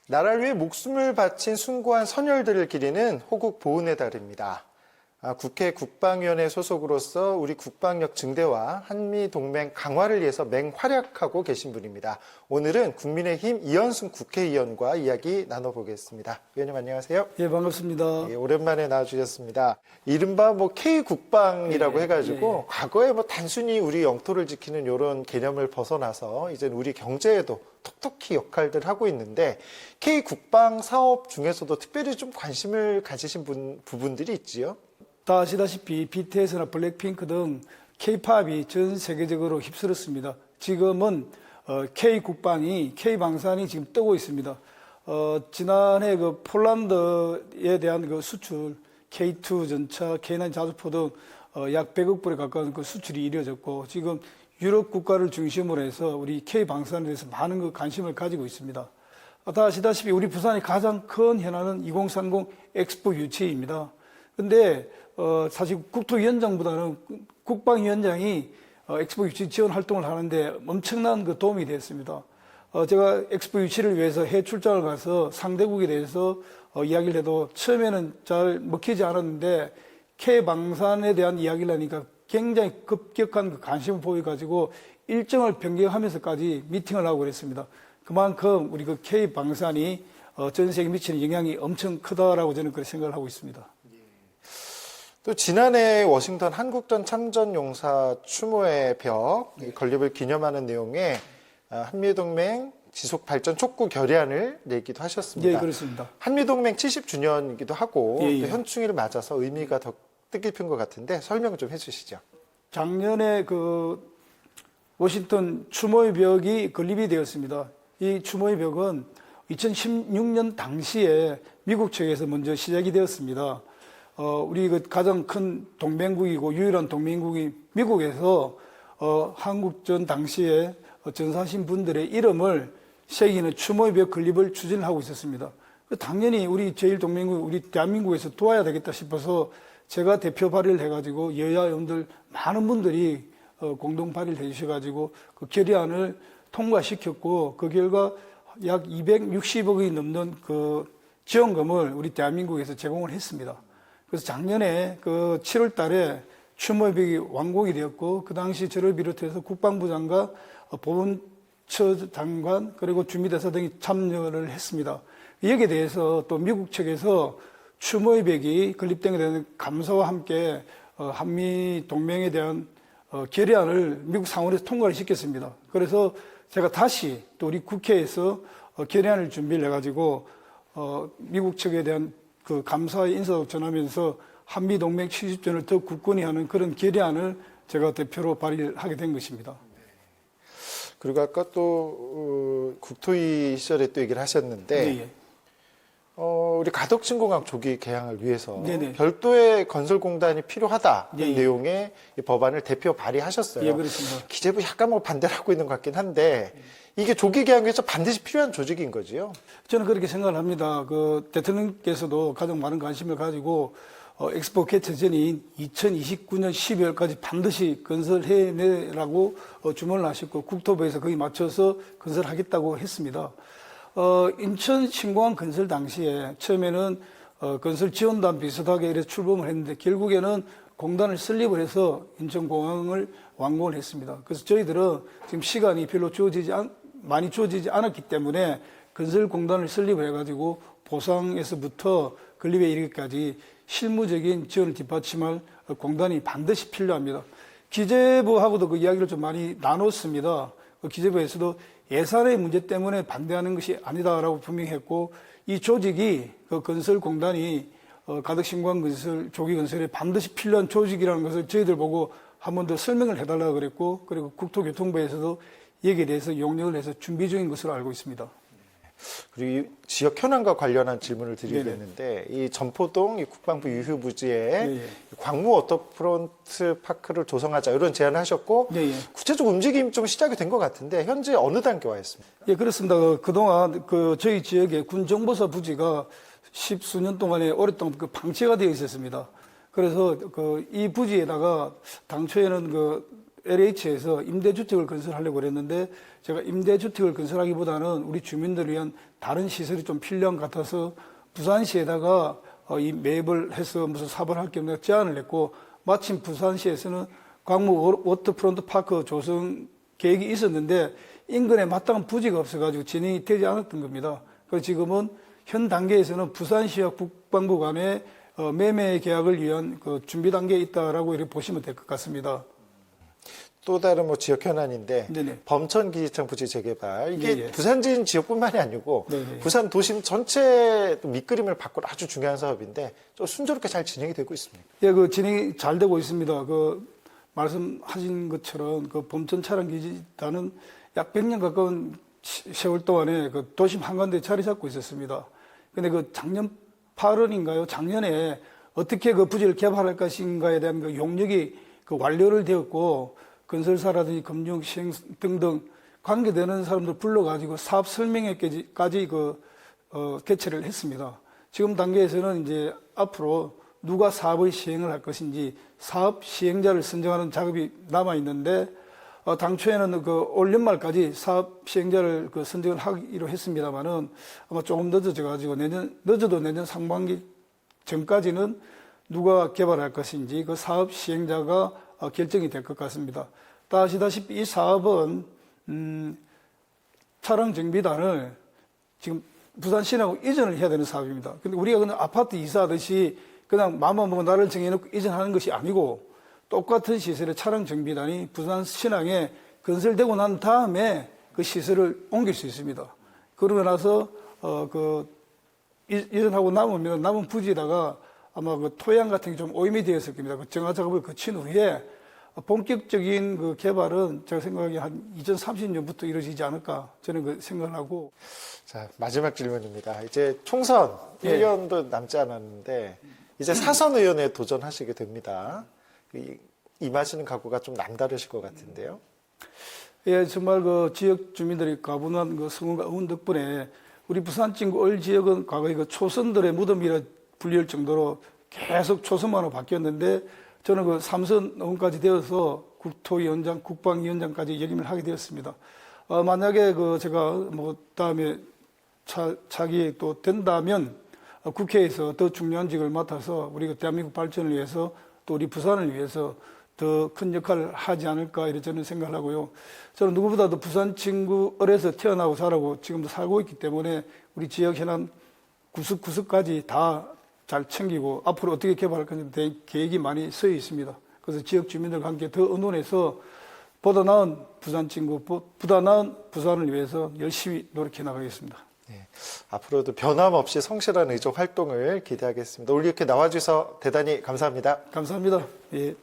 나라를 위해 목숨을 바친 숭고한 선열들을 기리는 호국 보훈의 달입니다. 국회 국방위원회 소속으로서 우리 국방력 증대와 한미동맹 강화를 위해서 맹활약하고 계신 분입니다. 오늘은 국민의힘 이현승 국회의원과 이야기 나눠보겠습니다. 의원님 안녕하세요. 예, 반갑습니다. 예, 오랜만에 나와주셨습니다. 이른바 K국방이라고 해가지고 과거에 단순히 우리 영토를 지키는 이런 개념을 벗어나서 이제 우리 경제에도 톡톡히 역할들 하고 있는데 K국방 사업 중에서도 특별히 좀 관심을 가지신 부분들이 있지요. 다 아시다시피 BTS나 블랙핑크 등 K-팝이 전 세계적으로 휩쓸었습니다. 지금은 K-국방이, K-방산이 지금 뜨고 있습니다. 지난해 그 폴란드에 대한 그 수출, K2 전차, K9 자주포 등 약 100억 불에 가까운 그 수출이 이루어졌고, 지금 유럽 국가를 중심으로 해서 우리 K-방산에 대해서 많은 그 관심을 가지고 있습니다. 다 아시다시피 우리 부산의 가장 큰 현안은 2030 엑스포 유치입니다. 근데 사실 국토위원장보다는 국방위원장이 엑스포 유치 지원 활동을 하는데 엄청난 그 도움이 됐습니다. 제가 엑스포 유치를 위해서 해외 출장을 가서 상대국에 대해서 이야기를 해도 처음에는 잘 먹히지 않았는데 K방산에 대한 이야기를 하니까 굉장히 급격한 그 관심을 보여가지고 일정을 변경하면서까지 미팅을 하고 그랬습니다. 그만큼 우리 그 K방산이 전 세계에 미치는 영향이 엄청 크다라고 저는 그렇게 생각을 하고 있습니다. 또 지난해 워싱턴 한국전 참전용사 추모의 벽 건립을 기념하는 내용의 한미동맹 지속발전 촉구 결의안을 내기도 하셨습니다. 예, 그렇습니다. 한미동맹 70주년이기도 하고 예. 또 현충일을 맞아서 의미가 더 뜻깊은 것 같은데 설명 좀 해주시죠. 작년에 그 워싱턴 추모의 벽이 건립이 되었습니다. 이 추모의 벽은 2016년 당시에 미국 측에서 먼저 시작이 되었습니다. 우리 그 가장 큰 동맹국이고 유일한 동맹국이 미국에서 한국전 당시에 전사하신 분들의 이름을 새기는 추모의 벽 건립을 추진하고 있었습니다. 당연히 우리 제1동맹국, 우리 대한민국에서 도와야 되겠다 싶어서 제가 대표 발의를 해가지고 여야 의원들 많은 분들이 공동 발의를 해주셔가지고 그 결의안을 통과시켰고 그 결과 약 260억이 넘는 그 지원금을 우리 대한민국에서 제공을 했습니다. 그래서 작년에 그 7월 달에 추모벽이 완공이 되었고 그 당시 저를 비롯해서 국방부 장관, 보훈처 장관 그리고 주미대사 등이 참여를 했습니다. 여기에 대해서 또 미국 측에서 추모벽이 건립된 것에 대한 감사와 함께 한미 동맹에 대한 결의안을 미국 상원에서 통과를 시켰습니다. 그래서 제가 다시 또 우리 국회에서 결의안을 준비를 해가지고 미국 측에 대한 그 감사의 인사도 전하면서 한미동맹 70주년을 더 굳건히 하는 그런 결의안을 제가 대표로 발의를 하게 된 것입니다. 그리고 아까 또 국토위 시절에 또 얘기를 하셨는데 네. 우리 가덕진공항 조기 개항을 위해서 네네. 별도의 건설공단이 필요하다는 네. 내용의 이 법안을 대표 발의하셨어요. 예, 그렇습니다. 기재부 약간 반대를 하고 있는 것 같긴 한데 이게 조기 개항 위해서 반드시 필요한 조직인 거지요? 저는 그렇게 생각을 합니다. 그 대통령께서도 가장 많은 관심을 가지고 엑스포 개최 전인 2029년 12월까지 반드시 건설해내라고 주문을 하셨고 국토부에서 거기 맞춰서 건설하겠다고 했습니다. 인천 신공항 건설 당시에 처음에는 건설 지원단 비슷하게 이래서 출범을 했는데 결국에는 공단을 설립을 해서 인천공항을 완공을 했습니다. 그래서 저희들은 지금 시간이 별로 많이 주어지지 않았기 때문에 건설공단을 설립을 해가지고 보상에서부터 건립에 이르기까지 실무적인 지원을 뒷받침할 공단이 반드시 필요합니다. 기재부하고도 그 이야기를 좀 많이 나눴습니다. 기재부에서도 예산의 문제 때문에 반대하는 것이 아니다라고 분명히 했고 이 조직이 그 건설공단이 가덕신공항 건설, 조기 건설에 반드시 필요한 조직이라는 것을 저희들 보고 한 번 더 설명을 해달라고 그랬고 그리고 국토교통부에서도 여기에 대해서 용역을 해서 준비 중인 것으로 알고 있습니다. 그리고 지역 현안과 관련한 질문을 드리겠는데 이 점포동 이 국방부 유휴부지에 광무 워터프론트 파크를 조성하자 이런 제안을 하셨고 구체적 움직임이 좀 시작이 된 것 같은데 현재 어느 단계에 와 있습니까? 예, 그렇습니다. 그동안 저희 지역에 군정보사 부지가 10수년 동안에 오랫동안 그 방치가 되어 있었습니다. 그래서 이 부지에다가 당초에는 LH에서 임대주택을 건설하려고 그랬는데 제가 임대주택을 건설하기보다는 우리 주민들을 위한 다른 시설이 좀 필요한 것 같아서 부산시에다가 이 매입을 해서 무슨 사업을 할 겸 내가 제안을 했고 마침 부산시에서는 광무 워터프론트 파크 조성 계획이 있었는데 인근에 마땅한 부지가 없어가지고 진행이 되지 않았던 겁니다. 그래서 지금은 현 단계에서는 부산시와 국방부 간의 매매 계약을 위한 그 준비 단계에 있다라고 이렇게 보시면 될 것 같습니다. 또 다른 뭐 지역 현안인데 네네. 범천기지청 부지 재개발 이게 예, 예. 부산지인 지역뿐만이 아니고 네네. 부산 도심 전체 밑그림을 바꿀 아주 중요한 사업인데 좀 순조롭게 잘 진행이 되고 있습니다. 예, 그 진행이 잘 되고 있습니다. 그 말씀하신 것처럼 그 범천 차량 기지단은 약 100년 가까운 세월 동안에 그 도심 한가운데 자리 잡고 있었습니다. 근데 그 작년 8월인가요? 작년에 어떻게 그 부지를 개발할 것인가에 대한 그 용역이 그 완료를 되었고 건설사라든지 금융, 시행 등등 관계되는 사람들 불러가지고 사업 설명회까지 개최를 했습니다. 지금 단계에서는 이제 앞으로 누가 사업의 시행을 할 것인지 사업 시행자를 선정하는 작업이 남아 있는데 당초에는 그 올 연말까지 사업 시행자를 그 선정을 하기로 했습니다만은 아마 조금 늦어져가지고 늦어도 내년 상반기 전까지는 누가 개발할 것인지 그 사업 시행자가 결정이 될 것 같습니다. 다 아시다시피 이 사업은 차량 정비단을 지금 부산시하고 이전을 해야 되는 사업입니다. 근데 우리가 그냥 아파트 이사하듯이 그냥 마음만 먹고 나를 정해놓고 이전하는 것이 아니고 똑같은 시설의 차량 정비단이 부산 신항에 건설되고 난 다음에 그 시설을 옮길 수 있습니다. 그러고 나서 이전하고 남은 부지에다가 아마 그 토양 같은 게 좀 오염이 되었을 겁니다. 그 정화 작업을 거친 후에 본격적인 그 개발은 제가 생각하기에 한 2030년부터 이루어지지 않을까 저는 그 생각을 하고. 자, 마지막 질문입니다. 이제 총선 1년도 남지 않았는데 이제 사선 의원에 도전하시게 됩니다. 임하시는 각오가 좀 남다르실 것 같은데요. 예, 정말 그 지역 주민들이 가분한 그 성원과 응원 덕분에 우리 부산 진구 을 지역은 과거에 그 초선들의 무덤이라 불릴 정도로 계속 초선만으로 바뀌었는데 저는 그 3선 의원까지 되어서 국토위원장, 국방위원장까지 역임을 하게 되었습니다. 만약에 그 제가 뭐 다음에 차기 또 된다면 국회에서 더 중요한 직을 맡아서 우리 그 대한민국 발전을 위해서 또 우리 부산을 위해서 더 큰 역할을 하지 않을까 이렇게 저는 생각을 하고요. 저는 누구보다도 부산 친구 을에서 태어나고 자라고 지금도 살고 있기 때문에 우리 지역 현안 구석구석까지 다 잘 챙기고 앞으로 어떻게 개발할 건지 대한 계획이 많이 서 있습니다. 그래서 지역 주민들과 함께 더 의논해서 보다 나은 부산 친구, 보다 나은 부산을 위해서 열심히 노력해 나가겠습니다. 네, 앞으로도 변함없이 성실한 의정 활동을 기대하겠습니다. 오늘 이렇게 나와주셔서 대단히 감사합니다. 감사합니다. 예.